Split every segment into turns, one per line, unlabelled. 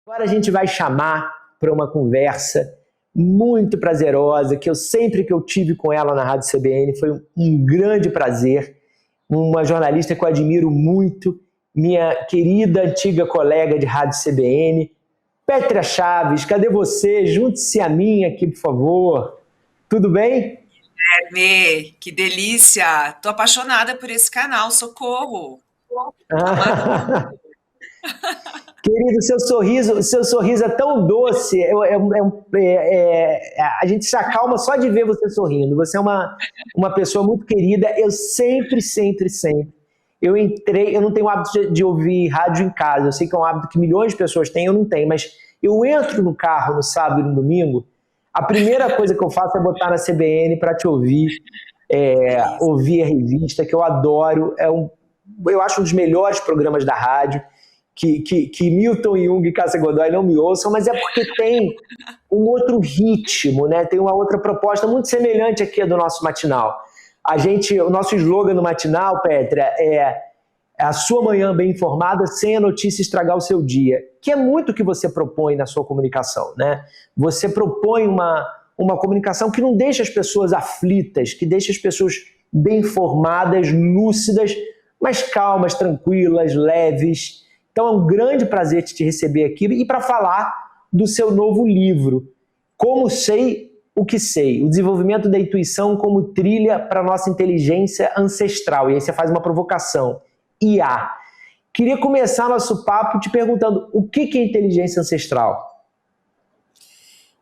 Agora a gente vai chamar para uma conversa muito prazerosa, que eu sempre que eu tive com ela na Rádio CBN foi um grande prazer. Uma jornalista que eu admiro muito, minha querida antiga colega de Rádio CBN, Pétria Chaves. Cadê você? Junte-se a mim aqui, por favor. Tudo bem?
Guilherme, que delícia! Tô apaixonada por esse canal, socorro!
Querido, seu sorriso é tão doce, a gente se acalma só de ver você sorrindo. Você é uma pessoa muito querida. Eu sempre. Eu não tenho o hábito de ouvir rádio em casa. Eu sei que é um hábito que milhões de pessoas têm, eu não tenho, mas eu entro no carro no sábado e no domingo, a primeira coisa que eu faço é botar na CBN para te ouvir,
Delícia.
ouvir a revista, que eu adoro. Eu acho um dos melhores programas da rádio que Milton Jung e Cássia Godoy não me ouçam, mas é porque tem um outro ritmo, né? Tem uma outra proposta muito semelhante aqui do nosso matinal. O nosso slogan no matinal, Pétria, é a sua manhã bem informada sem a notícia estragar o seu dia, que é muito o que você propõe na sua comunicação, né? Você propõe uma comunicação que não deixa as pessoas aflitas, que deixa as pessoas bem informadas, lúcidas, mas calmas, tranquilas, leves. Então é um grande prazer te receber aqui e para falar do seu novo livro, Como Sei o que Sei, o desenvolvimento da intuição como trilha para a nossa inteligência ancestral. E aí você faz uma provocação, IA. Queria começar nosso papo te perguntando o que é inteligência ancestral?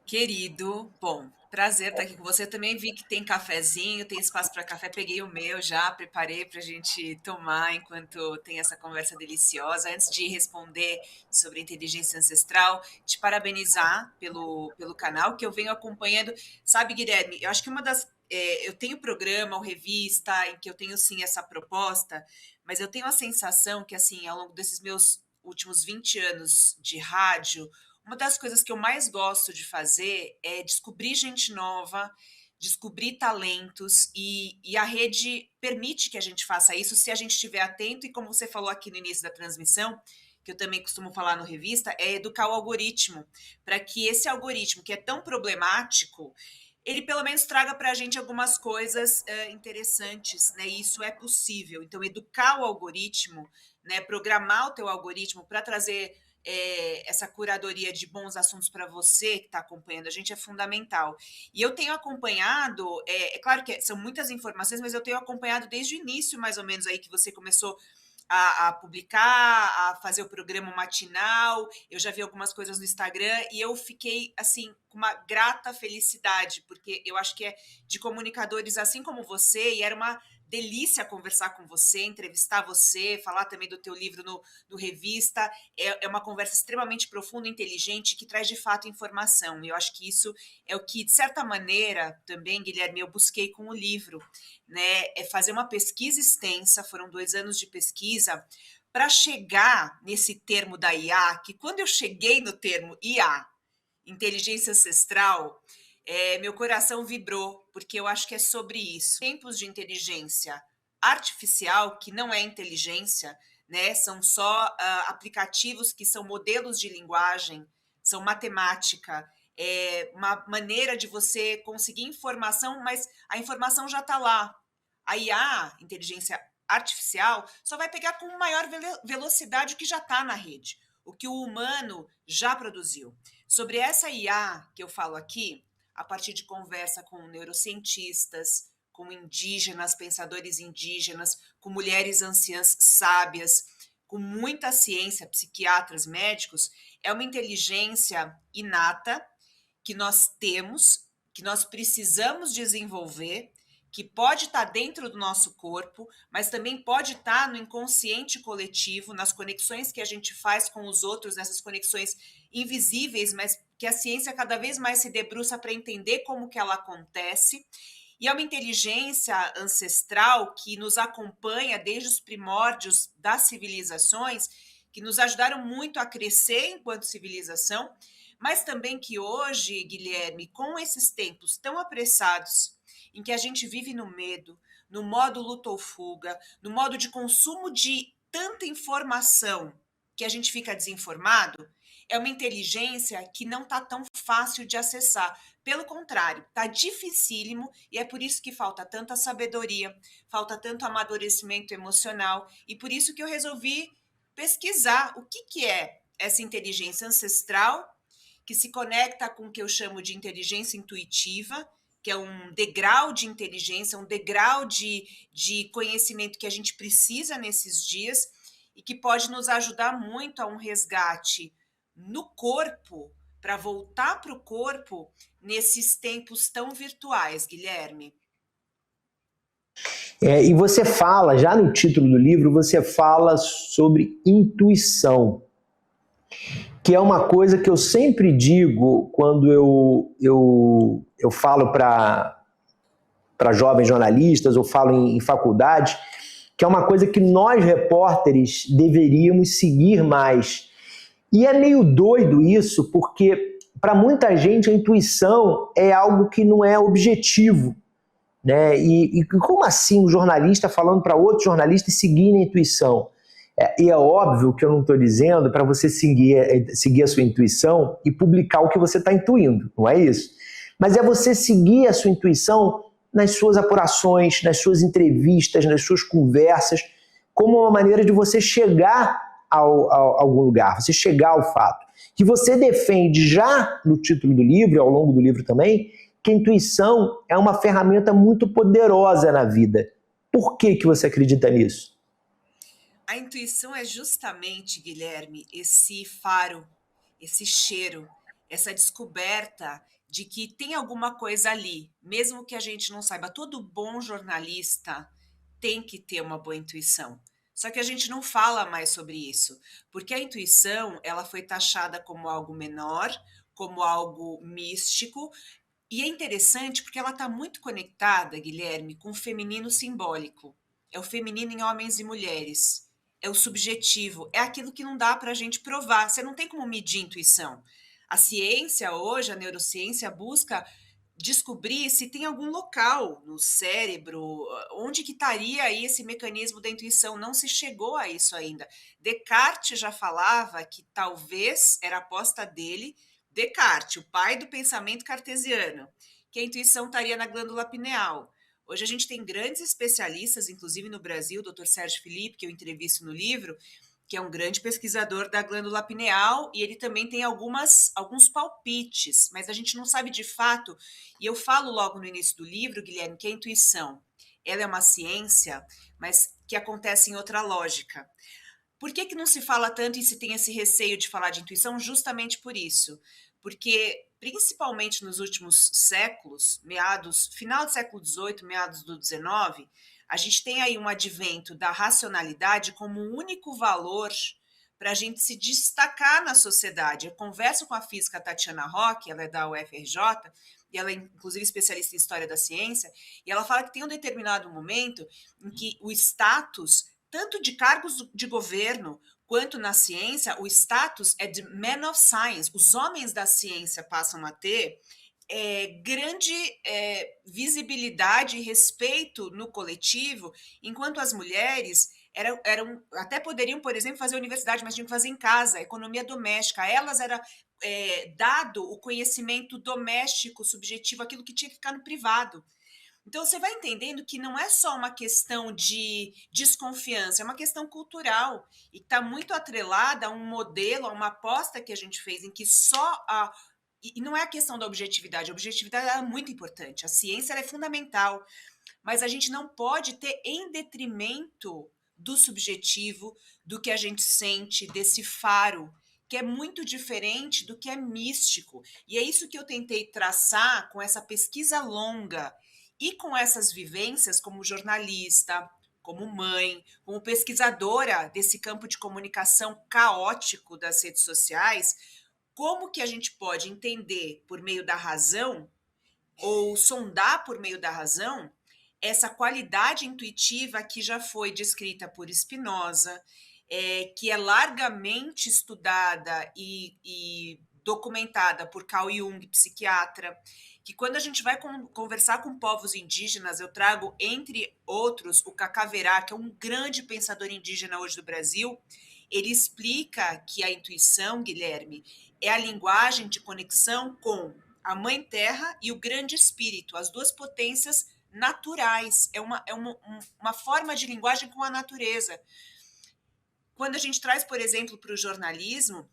Querido, bom, prazer estar aqui com você. Também vi que tem cafezinho, tem espaço para café. Peguei o meu já, preparei para a gente tomar enquanto tem essa conversa deliciosa. Antes de responder sobre inteligência ancestral, te parabenizar pelo canal que eu venho acompanhando. Sabe, Guilherme, eu acho que eu tenho programa ou revista em que eu tenho sim essa proposta, mas eu tenho a sensação que, assim, ao longo desses meus últimos 20 anos de rádio, uma das coisas que eu mais gosto de fazer é descobrir gente nova, descobrir talentos, e a rede permite que a gente faça isso se a gente estiver atento, e como você falou aqui no início da transmissão, que eu também costumo falar no Revista, é educar o algoritmo, para que esse algoritmo, que é tão problemático, ele pelo menos traga para a gente algumas coisas interessantes, né? E isso é possível. Então, educar o algoritmo, né? Programar o teu algoritmo para trazer essa curadoria de bons assuntos para você que está acompanhando a gente é fundamental. E eu tenho acompanhado, é claro que são muitas informações, mas eu tenho acompanhado desde o início, mais ou menos, aí que você começou a publicar, a fazer o programa matinal. Eu já vi algumas coisas no Instagram e eu fiquei, assim, com uma grata felicidade, porque eu acho que é de comunicadores assim como você, e era uma delícia conversar com você, entrevistar você, falar também do teu livro no Revista. É uma conversa extremamente profunda, inteligente, que traz de fato informação. E eu acho que isso é o que, de certa maneira, também, Guilherme, eu busquei com o livro, né? É fazer uma pesquisa extensa, foram 2 anos de pesquisa, para chegar nesse termo da IA, que quando eu cheguei no termo IA, inteligência ancestral, meu coração vibrou, porque eu acho que é sobre isso. Tempos de inteligência artificial, que não é inteligência, né? São só aplicativos que são modelos de linguagem, são matemática, é uma maneira de você conseguir informação, mas a informação já está lá. A IA, inteligência artificial, só vai pegar com maior velocidade o que já está na rede, o que o humano já produziu. Sobre essa IA que eu falo aqui, a partir de conversa com neurocientistas, com indígenas, pensadores indígenas, com mulheres anciãs sábias, com muita ciência, psiquiatras, médicos, é uma inteligência inata que nós temos, que nós precisamos desenvolver, que pode estar dentro do nosso corpo, mas também pode estar no inconsciente coletivo, nas conexões que a gente faz com os outros, nessas conexões invisíveis, mas que a ciência cada vez mais se debruça para entender como que ela acontece. E é uma inteligência ancestral que nos acompanha desde os primórdios das civilizações, que nos ajudaram muito a crescer enquanto civilização, mas também que hoje, Guilherme, com esses tempos tão apressados, em que a gente vive no medo, no modo luta ou fuga, no modo de consumo de tanta informação que a gente fica desinformado, é uma inteligência que não está tão fácil de acessar. Pelo contrário, está dificílimo e é por isso que falta tanta sabedoria, falta tanto amadurecimento emocional e por isso que eu resolvi pesquisar o que é essa inteligência ancestral que se conecta com o que eu chamo de inteligência intuitiva, que é um degrau de inteligência, um degrau de conhecimento que a gente precisa nesses dias e que pode nos ajudar muito a um resgate no corpo, para voltar para o corpo nesses tempos tão virtuais, Guilherme.
E você fala, já no título do livro, você fala sobre intuição, que é uma coisa que eu sempre digo quando eu falo para jovens jornalistas ou falo em faculdade, que é uma coisa que nós, repórteres, deveríamos seguir mais. E é meio doido isso, porque para muita gente a intuição é algo que não é objetivo, né? E como assim um jornalista falando para outro jornalista e seguir a intuição? E é óbvio que eu não estou dizendo para você seguir a sua intuição e publicar o que você está intuindo, não é isso? Mas é você seguir a sua intuição nas suas apurações, nas suas entrevistas, nas suas conversas, como uma maneira de você chegar a algum lugar, você chegar ao fato. Que você defende já no título do livro, ao longo do livro também, que a intuição é uma ferramenta muito poderosa na vida. Por que você acredita nisso?
A intuição é justamente, Guilherme, esse faro, esse cheiro, essa descoberta de que tem alguma coisa ali, mesmo que a gente não saiba. Todo bom jornalista tem que ter uma boa intuição. Só que a gente não fala mais sobre isso, porque a intuição, ela foi taxada como algo menor, como algo místico, e é interessante porque ela está muito conectada, Guilherme, com o feminino simbólico. É o feminino em homens e mulheres. É o subjetivo. É aquilo que não dá para a gente provar. Você não tem como medir intuição. A ciência hoje, a neurociência, busca descobrir se tem algum local no cérebro, onde que estaria aí esse mecanismo da intuição. Não se chegou a isso ainda. Descartes já falava que talvez era a aposta dele, Descartes, o pai do pensamento cartesiano, que a intuição estaria na glândula pineal. Hoje a gente tem grandes especialistas, inclusive no Brasil, o Dr. Sérgio Felipe, que eu entrevisto no livro, que é um grande pesquisador da glândula pineal, e ele também tem alguns palpites, mas a gente não sabe de fato, e eu falo logo no início do livro, Guilherme, que a intuição, ela é uma ciência, mas que acontece em outra lógica. Por que não se fala tanto e se tem esse receio de falar de intuição? Justamente por isso. Porque, principalmente nos últimos séculos, final do século XVIII, meados do XIX, a gente tem aí um advento da racionalidade como o único valor para a gente se destacar na sociedade. Eu converso com a física Tatiana Roque, ela é da UFRJ, e ela é inclusive especialista em história da ciência, e ela fala que tem um determinado momento em que o status tanto de cargos de governo quanto na ciência, o status é de man of science. Os homens da ciência passam a ter grande visibilidade e respeito no coletivo, enquanto as mulheres até poderiam, por exemplo, fazer universidade, mas tinham que fazer em casa, economia doméstica. A elas era dado o conhecimento doméstico, subjetivo, aquilo que tinha que ficar no privado. Então, você vai entendendo que não é só uma questão de desconfiança, é uma questão cultural e está muito atrelada a um modelo, a uma aposta que a gente fez em que só a... E não é a questão da objetividade, a objetividade é muito importante, a ciência é fundamental, mas a gente não pode ter em detrimento do subjetivo, do que a gente sente, desse faro, que é muito diferente do que é místico. E é isso que eu tentei traçar com essa pesquisa longa, e com essas vivências como jornalista, como mãe, como pesquisadora desse campo de comunicação caótico das redes sociais, como que a gente pode entender por meio da razão ou sondar por meio da razão essa qualidade intuitiva que já foi descrita por Spinoza, que é largamente estudada e documentada por Carl Jung, psiquiatra, que quando a gente vai conversar com povos indígenas, eu trago, entre outros, o Cacaverá, que é um grande pensador indígena hoje do Brasil, ele explica que a intuição, Guilherme, é a linguagem de conexão com a Mãe Terra e o Grande Espírito, as duas potências naturais. É uma forma de linguagem com a natureza. Quando a gente traz, por exemplo, para o jornalismo,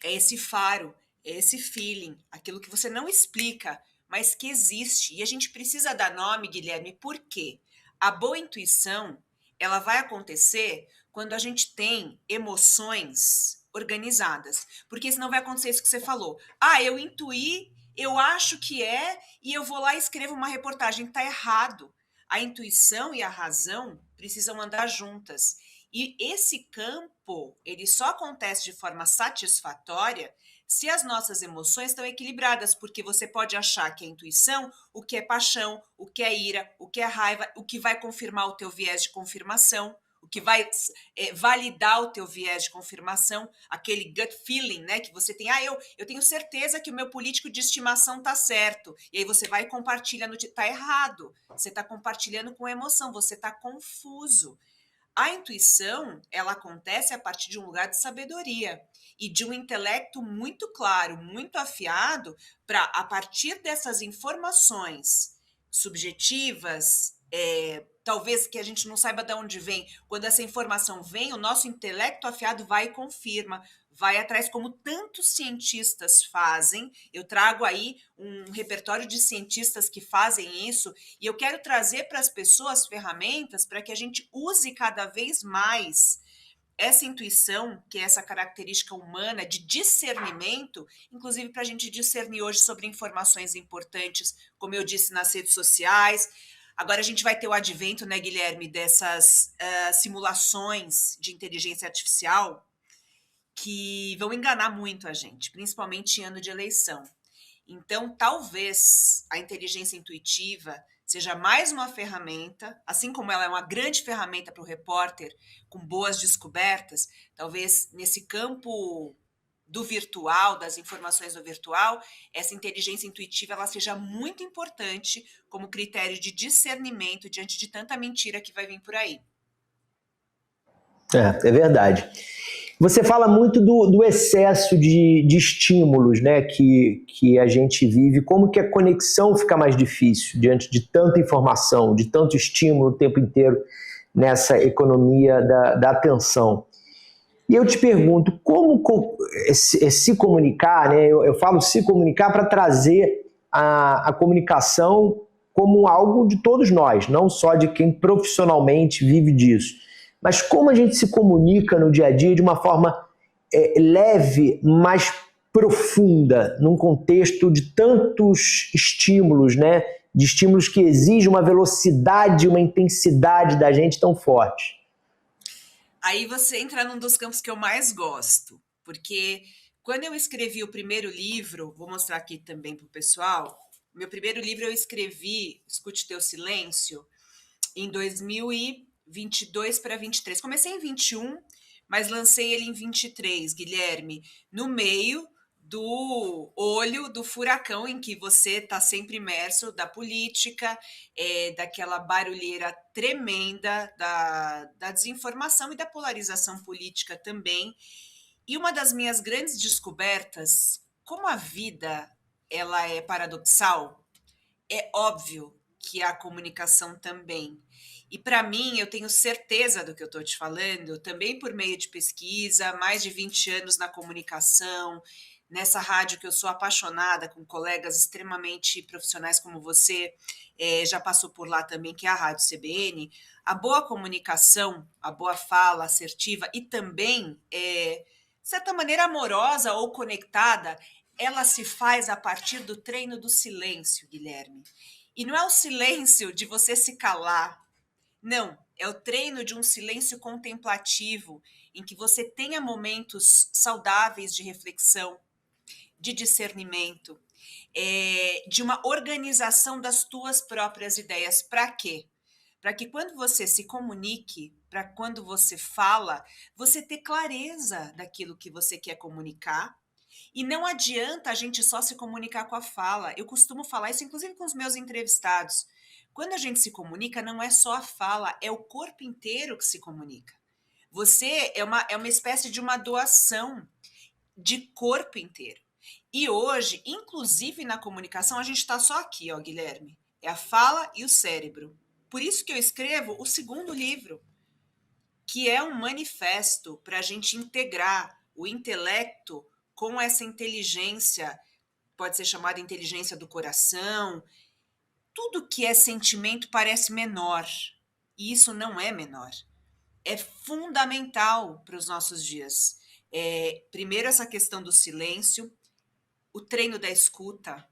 é esse faro, é esse feeling, aquilo que você não explica, mas que existe. E a gente precisa dar nome, Guilherme, por quê? A boa intuição, ela vai acontecer quando a gente tem emoções organizadas. Porque senão vai acontecer isso que você falou. Ah, eu intuí, eu acho que é, e eu vou lá e escrevo uma reportagem. Está errado. A intuição e a razão precisam andar juntas. E esse campo, ele só acontece de forma satisfatória se as nossas emoções estão equilibradas, porque você pode achar que é intuição, o que é paixão, o que é ira, o que é raiva, o que vai confirmar o teu viés de confirmação, o que vai validar o teu viés de confirmação, aquele gut feeling, né, que você tem, eu tenho certeza que o meu político de estimação tá certo, e aí você vai e compartilha, tá errado, você tá compartilhando com emoção, você tá confuso. A intuição, ela acontece a partir de um lugar de sabedoria e de um intelecto muito claro, muito afiado, para, a partir dessas informações subjetivas, talvez que a gente não saiba de onde vem, quando essa informação vem, o nosso intelecto afiado vai e confirma, vai atrás, como tantos cientistas fazem. Eu trago aí um repertório de cientistas que fazem isso, e eu quero trazer para as pessoas ferramentas para que a gente use cada vez mais essa intuição, que é essa característica humana de discernimento, inclusive para a gente discernir hoje sobre informações importantes, como eu disse, nas redes sociais. Agora a gente vai ter o advento, né, Guilherme, dessas simulações de inteligência artificial que vão enganar muito a gente, principalmente em ano de eleição. Então, talvez a inteligência intuitiva seja mais uma ferramenta, assim como ela é uma grande ferramenta para o repórter, com boas descobertas, talvez nesse campo do virtual, das informações do virtual, essa inteligência intuitiva ela seja muito importante como critério de discernimento diante de tanta mentira que vai vir por aí.
É verdade. Você fala muito do excesso de estímulos, né, que a gente vive, como que a conexão fica mais difícil diante de tanta informação, de tanto estímulo o tempo inteiro nessa economia da atenção. E eu te pergunto, como se comunicar, né, eu falo se comunicar para trazer a comunicação como algo de todos nós, não só de quem profissionalmente vive disso. Mas como a gente se comunica no dia a dia de uma forma leve, mais profunda, num contexto de tantos estímulos, né? De estímulos que exigem uma velocidade, uma intensidade da gente tão forte.
Aí você entra num dos campos que eu mais gosto, porque quando eu escrevi o primeiro livro, vou mostrar aqui também para o pessoal, meu primeiro livro eu escrevi, Escute Teu Silêncio, em 2022 para 23. Comecei em 21, mas lancei ele em 23, Guilherme, no meio do olho do furacão em que você está sempre imerso da política, daquela barulheira tremenda da desinformação e da polarização política também. E uma das minhas grandes descobertas, como a vida ela é paradoxal, é óbvio que a comunicação também. E para mim, eu tenho certeza do que eu estou te falando, também por meio de pesquisa, mais de 20 anos na comunicação, nessa rádio que eu sou apaixonada, com colegas extremamente profissionais como você, já passou por lá também, que é a Rádio CBN. A boa comunicação, a boa fala assertiva e também, de certa maneira, amorosa ou conectada, ela se faz a partir do treino do silêncio, Guilherme. E não é o silêncio de você se calar, não, é o treino de um silêncio contemplativo, em que você tenha momentos saudáveis de reflexão, de discernimento, de uma organização das tuas próprias ideias. Para quê? Para que quando você se comunique, para quando você fala, você ter clareza daquilo que você quer comunicar. E não adianta a gente só se comunicar com a fala. Eu costumo falar isso, inclusive, com os meus entrevistados. Quando a gente se comunica, não é só a fala, é o corpo inteiro que se comunica. Você é uma espécie de uma doação de corpo inteiro. E hoje, inclusive na comunicação, a gente está só aqui, ó, Guilherme. É a fala e o cérebro. Por isso que eu escrevo o segundo livro, que é um manifesto para a gente integrar o intelecto com essa inteligência, pode ser chamada inteligência do coração. Tudo que é sentimento parece menor, e isso não é menor. É fundamental para os nossos dias. Primeiro, essa questão do silêncio, o treino da escuta.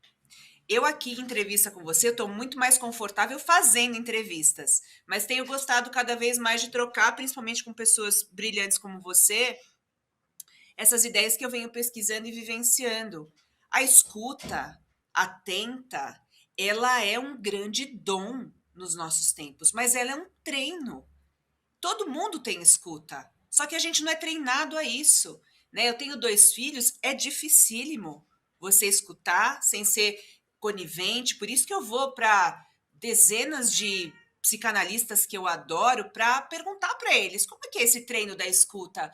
Eu aqui em entrevista com você, eu estou muito mais confortável fazendo entrevistas, mas tenho gostado cada vez mais de trocar, principalmente com pessoas brilhantes como você, essas ideias que eu venho pesquisando e vivenciando. A escuta atenta, ela é um grande dom nos nossos tempos, mas ela é um treino. Todo mundo tem escuta, só que a gente não é treinado a isso, né? Eu tenho 2 filhos, é dificílimo você escutar sem ser conivente, por isso que eu vou para dezenas de psicanalistas que eu adoro para perguntar para eles como é que é esse treino da escuta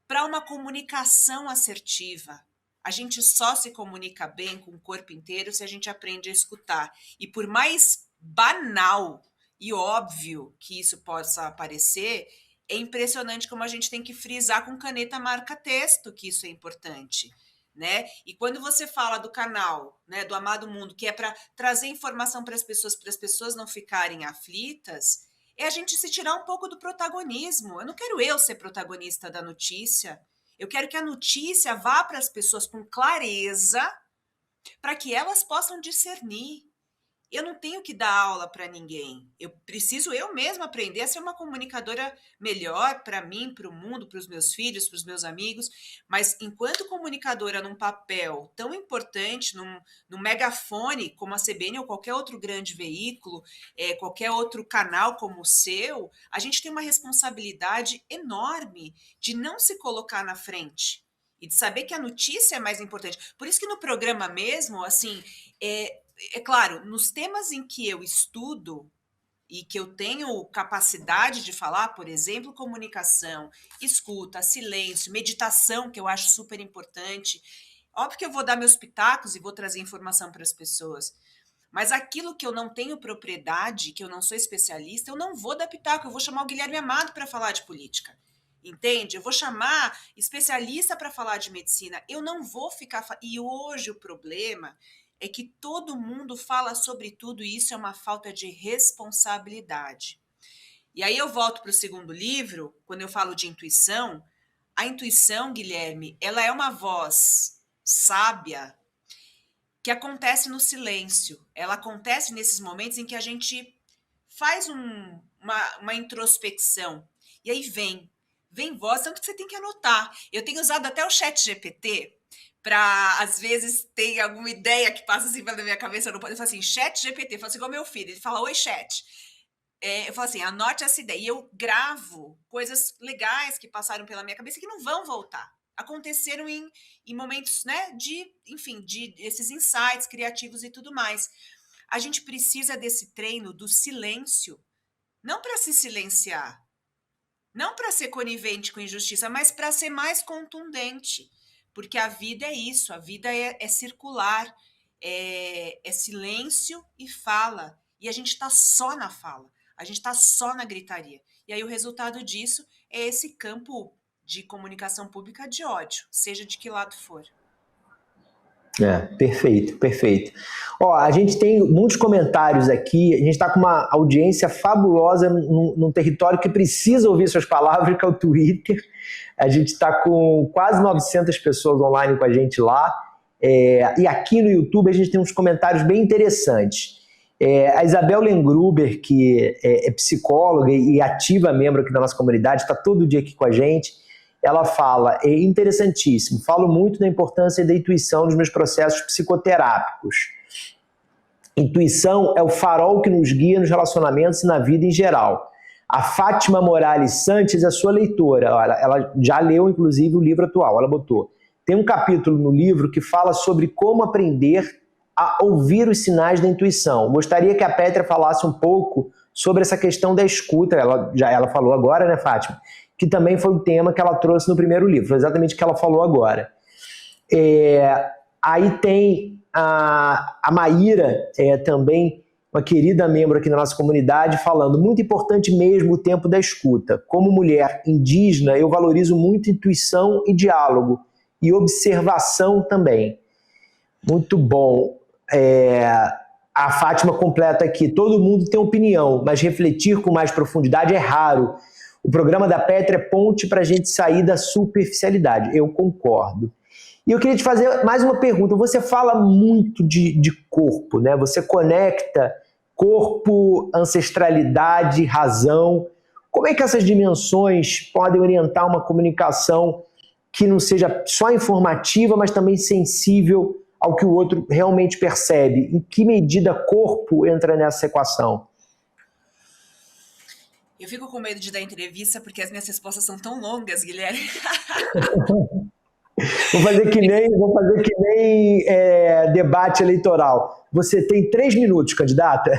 para uma comunicação assertiva. A gente só se comunica bem com o corpo inteiro se a gente aprende a escutar. E por mais banal e óbvio que isso possa parecer, é impressionante como a gente tem que frisar com caneta marca-texto que isso é importante, né? E quando você fala do canal, né, do Amado Mundo, que é para trazer informação para as pessoas não ficarem aflitas, é a gente se tirar um pouco do protagonismo. Eu não quero eu ser protagonista da notícia. Eu quero que a notícia vá para as pessoas com clareza, para que elas possam discernir. Eu não tenho que dar aula para ninguém. Eu preciso eu mesma aprender a ser uma comunicadora melhor para mim, para o mundo, para os meus filhos, para os meus amigos. Mas enquanto comunicadora num papel tão importante, num megafone como a CBN ou qualquer outro grande veículo, qualquer outro canal como o seu, a gente tem uma responsabilidade enorme de não se colocar na frente e de saber que a notícia é mais importante. Por isso que no programa mesmo, assim, é claro, nos temas em que eu estudo e que eu tenho capacidade de falar, por exemplo, comunicação, escuta, silêncio, meditação, que eu acho super importante. Óbvio que eu vou dar meus pitacos e vou trazer informação para as pessoas. Mas aquilo que eu não tenho propriedade, que eu não sou especialista, eu não vou dar pitaco, eu vou chamar o Guilherme Amado para falar de política. Entende? Eu vou chamar especialista para falar de medicina. Eu não vou ficar... E hoje o problema é que todo mundo fala sobre tudo e isso é uma falta de responsabilidade. E aí eu volto para o segundo livro, quando eu falo de intuição. A intuição, Guilherme, ela é uma voz sábia que acontece no silêncio. Ela acontece nesses momentos em que a gente faz uma introspecção. E aí vem voz, tanto que você tem que anotar. Eu tenho usado até o ChatGPT para, às vezes, ter alguma ideia que passa assim pela minha cabeça, eu não posso. Eu falo assim, ChatGPT, eu falo assim, igual meu filho, ele fala, oi, chat. Eu falo assim, anote essa ideia. E eu gravo coisas legais que passaram pela minha cabeça que não vão voltar. Aconteceram em momentos, né, enfim, de esses insights criativos e tudo mais. A gente precisa desse treino do silêncio, não para se silenciar, não para ser conivente com injustiça, mas para ser mais contundente. Porque a vida é isso, a vida é circular, é silêncio e fala. E a gente está só na fala, a gente está só na gritaria. E aí o resultado disso é esse campo de comunicação pública de ódio, seja de que lado for.
Perfeito, perfeito. Ó, a gente tem muitos comentários aqui, a gente está com uma audiência fabulosa num território que precisa ouvir suas palavras, que é o Twitter. A gente está com quase 900 pessoas online com a gente lá. E aqui no YouTube a gente tem uns comentários bem interessantes. A Isabel Lengruber, que é psicóloga e ativa membro aqui da nossa comunidade, está todo dia aqui com a gente. Ela fala, é interessantíssimo, falo muito da importância da intuição nos meus processos psicoterápicos. Intuição é o farol que nos guia nos relacionamentos e na vida em geral. A Fátima Morales Santos é sua leitora, ela já leu inclusive o livro atual, ela botou. Tem um capítulo no livro que fala sobre como aprender a ouvir os sinais da intuição. Gostaria que a Pétria falasse um pouco sobre essa questão da escuta, ela falou agora, né, Fátima? que também foi o tema que ela trouxe no primeiro livro, foi exatamente o que ela falou agora. Aí tem a Maíra, também uma querida membro aqui na nossa comunidade, falando: muito importante mesmo o tempo da escuta. Como mulher indígena, eu valorizo muito intuição e diálogo, e observação também. Muito bom. A Fátima completa aqui: todo mundo tem opinião, mas refletir com mais profundidade é raro. O programa da Petra é ponte para a gente sair da superficialidade. Eu concordo. E eu queria te fazer mais uma pergunta. Você fala muito de corpo, né? Você conecta corpo, ancestralidade, razão. Como é que essas dimensões podem orientar uma comunicação que não seja só informativa, mas também sensível ao que o outro realmente percebe? Em que medida corpo entra nessa equação?
Eu fico com medo de dar entrevista porque as minhas respostas são tão longas, Guilherme.
Vou fazer que nem debate eleitoral. Você tem 3 minutos, candidata.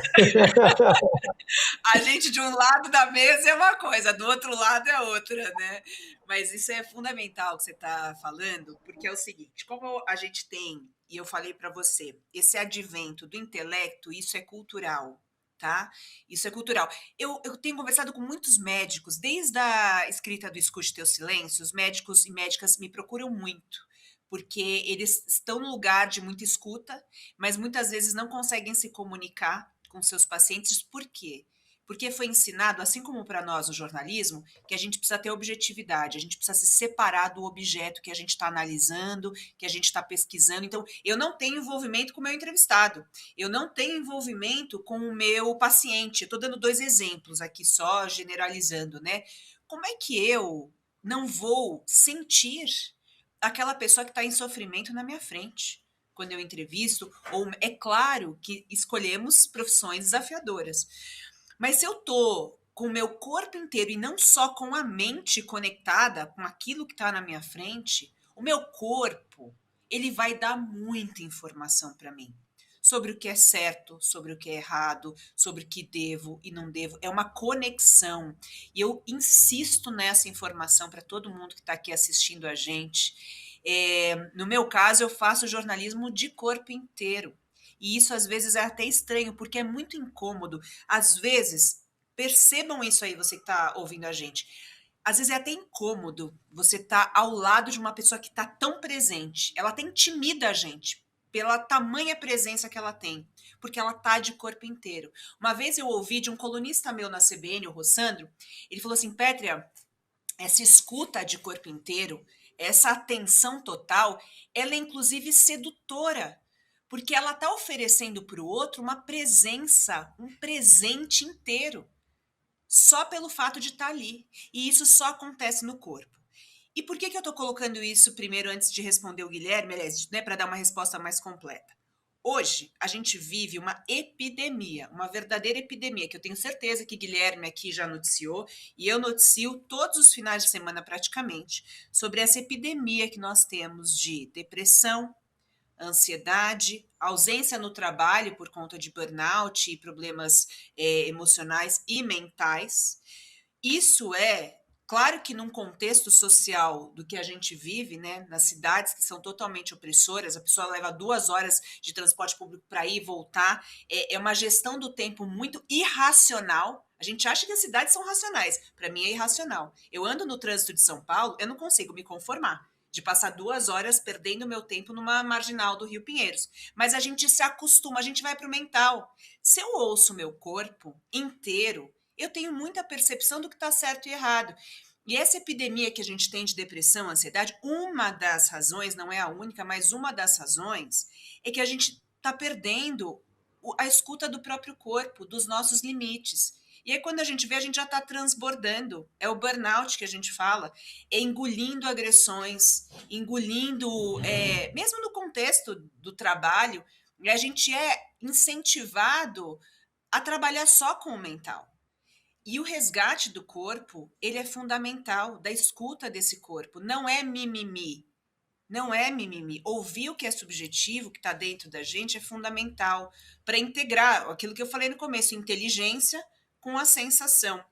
A gente de um lado da mesa é uma coisa, do outro lado é outra, né? Mas isso é fundamental que você está falando, porque é o seguinte: como a gente tem, e eu falei para você, esse advento do intelecto, isso é cultural. Tá? Isso é cultural. Eu tenho conversado com muitos médicos, desde a escrita do Escute Teu Silêncio, os médicos e médicas me procuram muito, porque eles estão no lugar de muita escuta, mas muitas vezes não conseguem se comunicar com seus pacientes. Por quê? Porque foi ensinado, assim como para nós no jornalismo, que a gente precisa ter objetividade, a gente precisa se separar do objeto que a gente está analisando, que a gente está pesquisando. Então, eu não tenho envolvimento com o meu entrevistado, eu não tenho envolvimento com o meu paciente. Estou dando 2 exemplos aqui só, generalizando, né? Como é que eu não vou sentir aquela pessoa que está em sofrimento na minha frente quando eu entrevisto? Ou é claro que escolhemos profissões desafiadoras. Mas se eu tô com o meu corpo inteiro e não só com a mente conectada com aquilo que está na minha frente, o meu corpo, ele vai dar muita informação para mim sobre o que é certo, sobre o que é errado, sobre o que devo e não devo. É uma conexão. E eu insisto nessa informação para todo mundo que está aqui assistindo a gente. No meu caso, eu faço jornalismo de corpo inteiro. E isso às vezes é até estranho, porque é muito incômodo. Às vezes, percebam isso aí, você que está ouvindo a gente. Às vezes é até incômodo você estar ao lado de uma pessoa que está tão presente. Ela até intimida a gente pela tamanha presença que ela tem, porque ela tá de corpo inteiro. Uma vez eu ouvi de um colunista meu na CBN, o Rossandro, ele falou assim: Pétria, essa escuta de corpo inteiro, essa atenção total, ela é inclusive sedutora, porque ela está oferecendo para o outro uma presença, um presente inteiro, só pelo fato de estar ali. E isso só acontece no corpo. E por que eu estou colocando isso primeiro antes de responder o Guilherme, né, para dar uma resposta mais completa? Hoje, a gente vive uma epidemia, uma verdadeira epidemia, que eu tenho certeza que Guilherme aqui já noticiou, e eu noticio todos os finais de semana praticamente, sobre essa epidemia que nós temos de depressão, ansiedade, ausência no trabalho por conta de burnout e problemas emocionais e mentais. Isso é, claro que num contexto social do que a gente vive, né, nas cidades que são totalmente opressoras, a pessoa leva 2 horas de transporte público para ir e voltar, é uma gestão do tempo muito irracional. A gente acha que as cidades são racionais, para mim é irracional. Eu ando no trânsito de São Paulo, eu não consigo me conformar de passar 2 horas perdendo meu tempo numa marginal do Rio Pinheiros. Mas a gente se acostuma, a gente vai para o mental. Se eu ouço meu corpo inteiro, eu tenho muita percepção do que está certo e errado. E essa epidemia que a gente tem de depressão, ansiedade, uma das razões, não é a única, mas uma das razões, é que a gente está perdendo a escuta do próprio corpo, dos nossos limites. E aí, quando a gente vê, a gente já está transbordando. É o burnout que a gente fala, é engolindo agressões, engolindo, mesmo no contexto do trabalho, a gente é incentivado a trabalhar só com o mental. E o resgate do corpo, ele é fundamental, da escuta desse corpo. Não é mimimi. Não é mimimi. Ouvir o que é subjetivo, que está dentro da gente, é fundamental para integrar aquilo que eu falei no começo, inteligência com a sensação.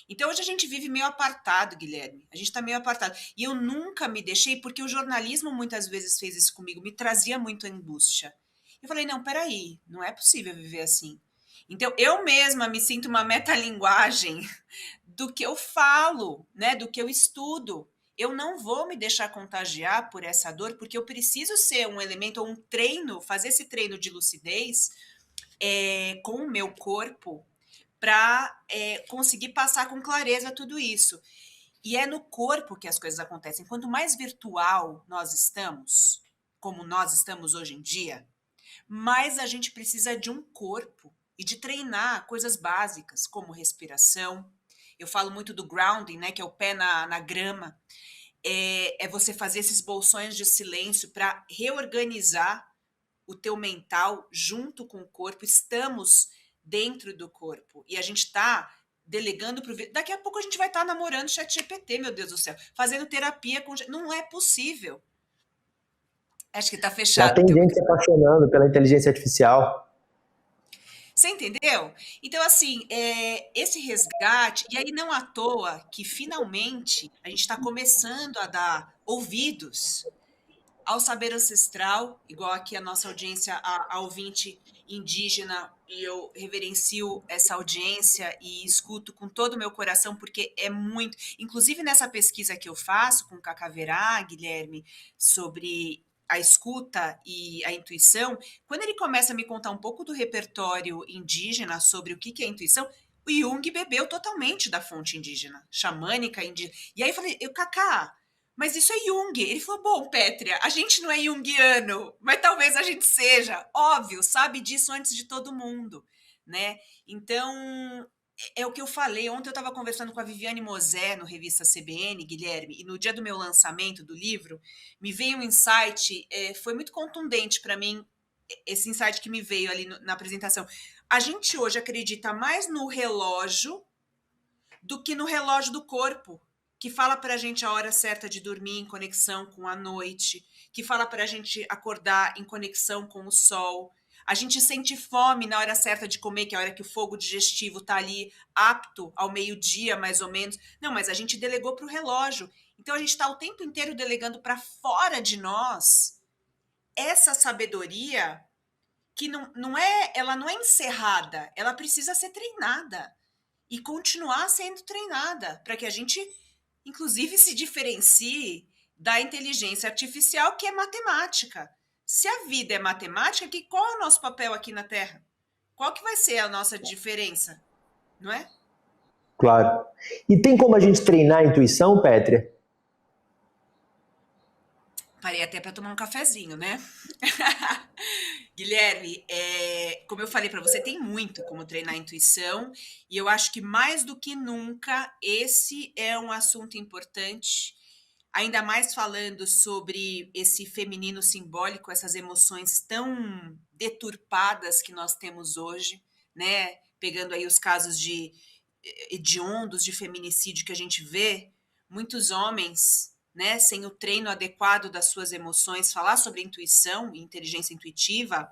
Então, hoje a gente vive meio apartado, Guilherme. A gente está meio apartado. E eu nunca me deixei, porque o jornalismo muitas vezes fez isso comigo, me trazia muito angústia. Eu falei, não, peraí, não é possível viver assim. Então, eu mesma me sinto uma metalinguagem do que eu falo, né? Do que eu estudo. Eu não vou me deixar contagiar por essa dor, porque eu preciso ser um elemento, ou um treino, fazer esse treino de lucidez com o meu corpo para conseguir passar com clareza tudo isso. E é no corpo que as coisas acontecem. Quanto mais virtual nós estamos, como nós estamos hoje em dia, mais a gente precisa de um corpo e de treinar coisas básicas, como respiração. Eu falo muito do grounding, né, que é o pé na grama. É você fazer esses bolsões de silêncio para reorganizar o teu mental junto com o corpo. Estamos dentro do corpo e a gente está delegando para o... Daqui a pouco a gente vai estar namorando ChatGPT, meu Deus do céu, fazendo terapia com... Não é possível. Acho que está
Já
fechado o
tem
teu
gente se
microfone.
apaixonando pela inteligência artificial.
Você entendeu? Então, assim, esse resgate, e aí não à toa que finalmente a gente está começando a dar ouvidos ao saber ancestral, igual aqui a nossa audiência, a ouvinte indígena, e eu reverencio essa audiência e escuto com todo o meu coração, porque é muito. Inclusive nessa pesquisa que eu faço com o Cacaverá, Guilherme, sobre a escuta e a intuição, quando ele começa a me contar um pouco do repertório indígena sobre o que é intuição, o Jung bebeu totalmente da fonte indígena, xamânica indígena. E aí eu falei, Cacá, mas isso é Jung. Ele falou, bom, Pétria, a gente não é junguiano, mas talvez a gente seja. Óbvio, sabe disso antes de todo mundo, né? Então, é o que eu falei. Ontem eu estava conversando com a Viviane Mosé no Revista CBN, Guilherme, e no dia do meu lançamento do livro, me veio um insight, foi muito contundente para mim, esse insight que me veio ali na apresentação. A gente hoje acredita mais no relógio do que no relógio do corpo, que fala para a gente a hora certa de dormir em conexão com a noite, que fala para a gente acordar em conexão com o sol. A gente sente fome na hora certa de comer, que é a hora que o fogo digestivo está ali apto ao meio-dia, mais ou menos. Não, mas a gente delegou para o relógio. Então a gente está o tempo inteiro delegando para fora de nós essa sabedoria que ela não é encerrada, ela precisa ser treinada e continuar sendo treinada para que a gente, inclusive, se diferencie da inteligência artificial, que é matemática. Se a vida é matemática, qual é o nosso papel aqui na Terra? Qual que vai ser a nossa diferença? Não é?
Claro. E tem como a gente treinar a intuição, Pétria?
Parei até para tomar um cafezinho, né? Guilherme, como eu falei para você, tem muito como treinar a intuição, e eu acho que mais do que nunca esse é um assunto importante, ainda mais falando sobre esse feminino simbólico, essas emoções tão deturpadas que nós temos hoje, né? Pegando aí os casos hediondos de feminicídio que a gente vê, muitos homens, né, sem o treino adequado das suas emoções. Falar sobre intuição e inteligência intuitiva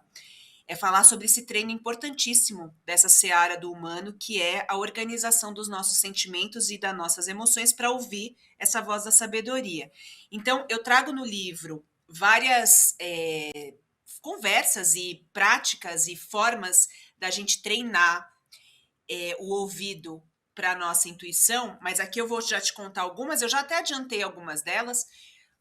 é falar sobre esse treino importantíssimo dessa seara do humano, que é a organização dos nossos sentimentos e das nossas emoções para ouvir essa voz da sabedoria. Então, eu trago no livro várias conversas e práticas e formas da gente treinar o ouvido para a nossa intuição, mas aqui eu vou já te contar algumas, eu já até adiantei algumas delas,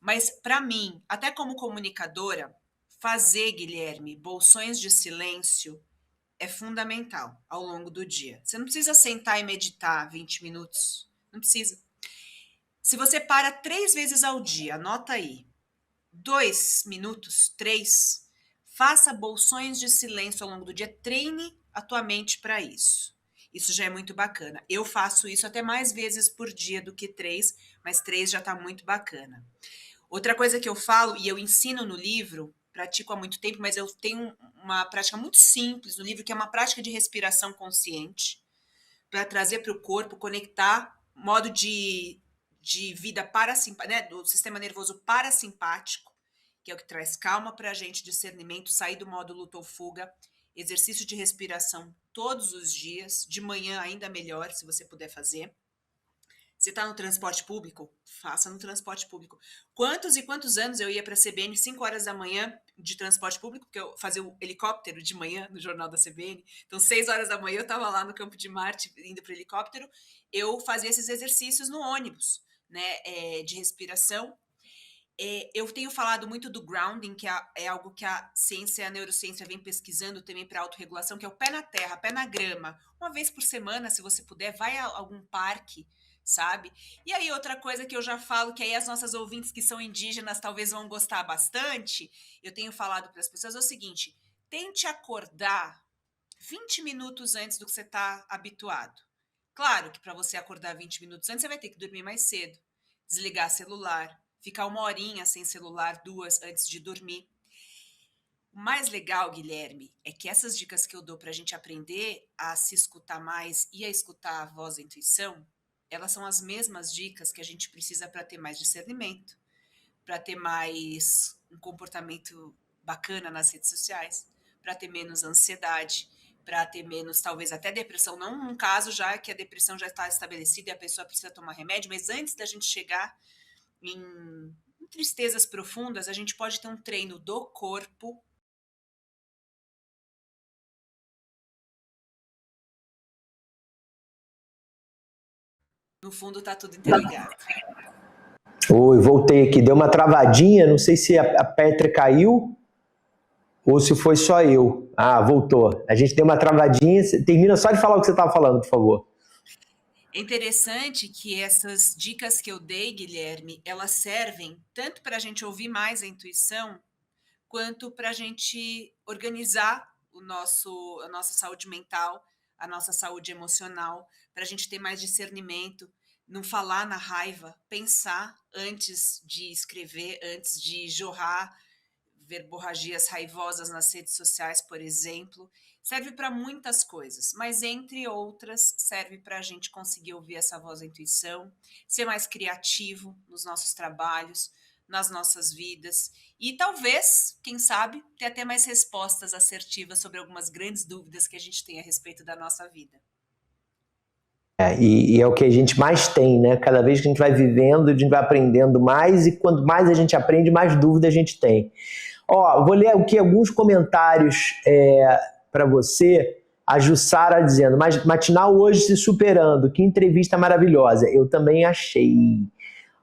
mas para mim, até como comunicadora, fazer, Guilherme, bolsões de silêncio é fundamental ao longo do dia. Você não precisa sentar e meditar 20 minutos, não precisa. Se você para 3 vezes ao dia, anota aí, 2 minutos, 3, faça bolsões de silêncio ao longo do dia, treine a tua mente para isso. Isso já é muito bacana. Eu faço isso até mais vezes por dia do que 3, mas 3 já está muito bacana. Outra coisa que eu falo, e eu ensino no livro, pratico há muito tempo, mas eu tenho uma prática muito simples no livro, que é uma prática de respiração consciente, para trazer para o corpo, conectar modo de vida parasimpático, né, do sistema nervoso parasimpático, que é o que traz calma para a gente, discernimento, sair do modo luta ou fuga. exercício de respiração todos os dias, de manhã ainda melhor, se você puder fazer. Você está no transporte público? Faça no transporte público. Quantos e quantos anos eu ia para a CBN 5 horas da manhã de transporte público, porque eu fazia o helicóptero de manhã no jornal da CBN. Então, 6 horas da manhã eu estava lá no Campo de Marte, indo para o helicóptero. Eu fazia esses exercícios no ônibus, né, de respiração. Eu tenho falado muito do grounding, que é algo que a ciência, a neurociência vem pesquisando também para autorregulação, que é o pé na terra, pé na grama. Uma vez por semana, se você puder, vai a algum parque, sabe? E aí, outra coisa que eu já falo, que aí as nossas ouvintes que são indígenas talvez vão gostar bastante, eu tenho falado para as pessoas, é o seguinte: tente acordar 20 minutos antes do que você está habituado. Claro que para você acordar 20 minutos antes, você vai ter que dormir mais cedo, desligar celular, ficar 1 horinha sem celular, 2 antes de dormir. O mais legal, Guilherme, é que essas dicas que eu dou para a gente aprender a se escutar mais e a escutar a voz da intuição, elas são as mesmas dicas que a gente precisa para ter mais discernimento, para ter mais um comportamento bacana nas redes sociais, para ter menos ansiedade, para ter menos, talvez até depressão. Não um caso já que a depressão já está estabelecida e a pessoa precisa tomar remédio, mas antes da gente chegar em tristezas profundas, a gente pode ter um treino do corpo. No fundo, tá tudo interligado.
Oi, voltei aqui. Deu uma travadinha, não sei se a Petra caiu ou se foi só eu. Ah, voltou. A gente deu uma travadinha. Termina só de falar o que você estava falando, por favor.
É interessante que essas dicas que eu dei, Guilherme, elas servem tanto para a gente ouvir mais a intuição, quanto para a gente organizar a nossa saúde mental, a nossa saúde emocional, para a gente ter mais discernimento, não falar na raiva, pensar antes de escrever, antes de jorrar verborragias raivosas nas redes sociais, por exemplo. Serve para muitas coisas, mas entre outras, serve para a gente conseguir ouvir essa voz da intuição, ser mais criativo nos nossos trabalhos, nas nossas vidas e talvez, quem sabe, ter até mais respostas assertivas sobre algumas grandes dúvidas que a gente tem a respeito da nossa vida.
E é o que a gente mais tem, né? Cada vez que a gente vai vivendo, a gente vai aprendendo mais, e quanto mais a gente aprende, mais dúvida a gente tem. Ó, vou ler aqui alguns comentários para você. A Jussara dizendo: mas matinal hoje se superando, que entrevista maravilhosa. Eu também achei.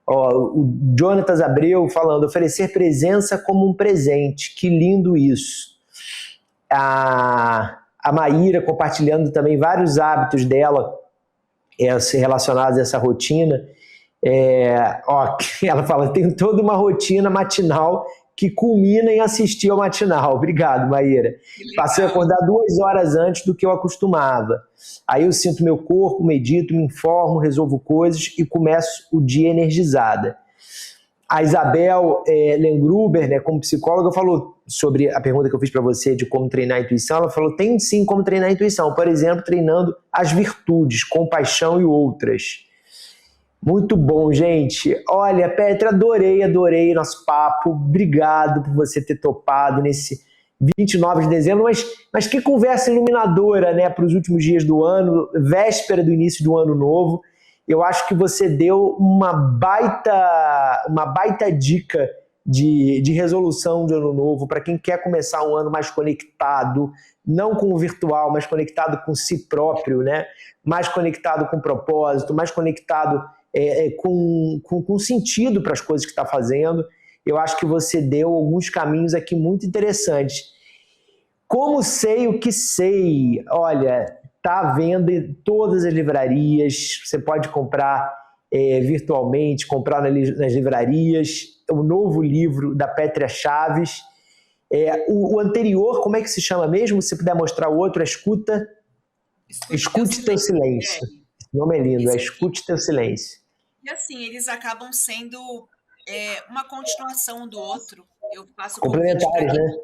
Ó, o Jonatas Abreu falando: oferecer presença como um presente, que lindo isso. A Maíra compartilhando também vários hábitos dela relacionados a essa rotina. Ela fala: tenho toda uma rotina matinal que culmina em assistir ao matinal. Obrigado, Maíra. Passei a acordar 2 horas antes do que eu acostumava. Aí eu sinto meu corpo, medito, me informo, resolvo coisas e começo o dia energizada. A Isabel Lengruber, né, como psicóloga, falou sobre a pergunta que eu fiz para você de como treinar a intuição. Ela falou: tem sim como treinar a intuição. Por exemplo, treinando as virtudes, compaixão e outras. Muito bom, gente. Olha, Petra, adorei nosso papo. Obrigado por você ter topado nesse 29 de dezembro. Mas que conversa iluminadora, né, para os últimos dias do ano, véspera do início do ano novo. Eu acho que você deu uma baita dica de resolução de ano novo para quem quer começar um ano mais conectado, não com o virtual, mas conectado com si próprio, né? Mais conectado com propósito, mais conectado com sentido para as coisas que está fazendo. Eu acho que você deu alguns caminhos aqui muito interessantes. Como sei o que sei? Olha, está à venda em todas as livrarias, você pode comprar virtualmente, comprar nas livrarias, o novo livro da Pétria Chaves. O anterior, como é que se chama mesmo? Se puder mostrar o outro, Escute Teu Silêncio. O nome é lindo, Escute Teu Silêncio.
E assim, eles acabam sendo uma continuação do outro. Eu faço
complementares, né?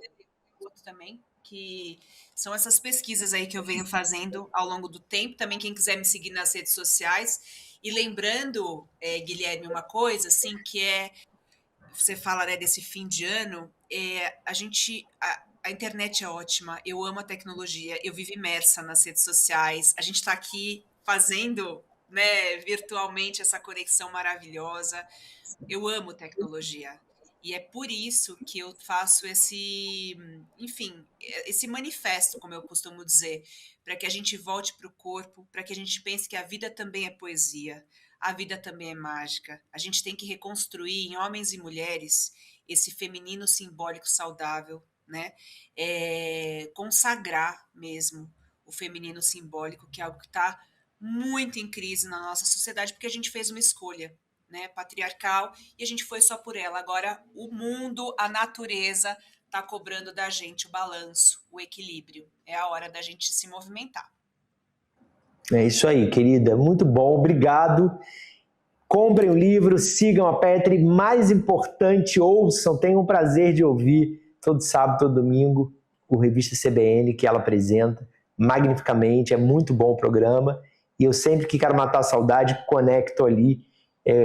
Outro também, que são essas pesquisas aí que eu venho fazendo ao longo do tempo. Também quem quiser me seguir nas redes sociais. E lembrando, Guilherme, uma coisa assim, que você fala, né, desse fim de ano, a internet é ótima, eu amo a tecnologia, eu vivo imersa nas redes sociais, a gente está aqui fazendo, né, virtualmente essa conexão maravilhosa. Eu amo tecnologia. E é por isso que eu faço esse, enfim, esse manifesto, como eu costumo dizer, para que a gente volte para o corpo, para que a gente pense que a vida também é poesia, a vida também é mágica. A gente tem que reconstruir em homens e mulheres esse feminino simbólico saudável, né? Consagrar mesmo o feminino simbólico, que é algo que está muito em crise na nossa sociedade, porque a gente fez uma escolha, né, patriarcal, e a gente foi só por ela. Agora o mundo, a natureza está cobrando da gente o balanço, o equilíbrio. É a hora da gente se movimentar.
É isso aí, querida. Muito bom, obrigado. Comprem o livro, sigam a Petri. Mais importante, ouçam, tenham o prazer de ouvir todo sábado, todo domingo, o Revista CBN, que ela apresenta magnificamente. É muito bom o programa. E eu sempre que quero matar a saudade, conecto ali.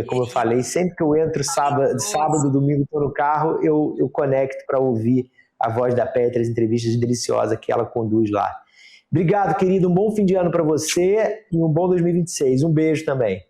Como eu falei, sempre que eu entro sábado domingo, estou no carro, eu conecto para ouvir a voz da Petri, as entrevistas deliciosas que ela conduz lá. Obrigado, querido. Um bom fim de ano para você e um bom 2026. Um beijo também.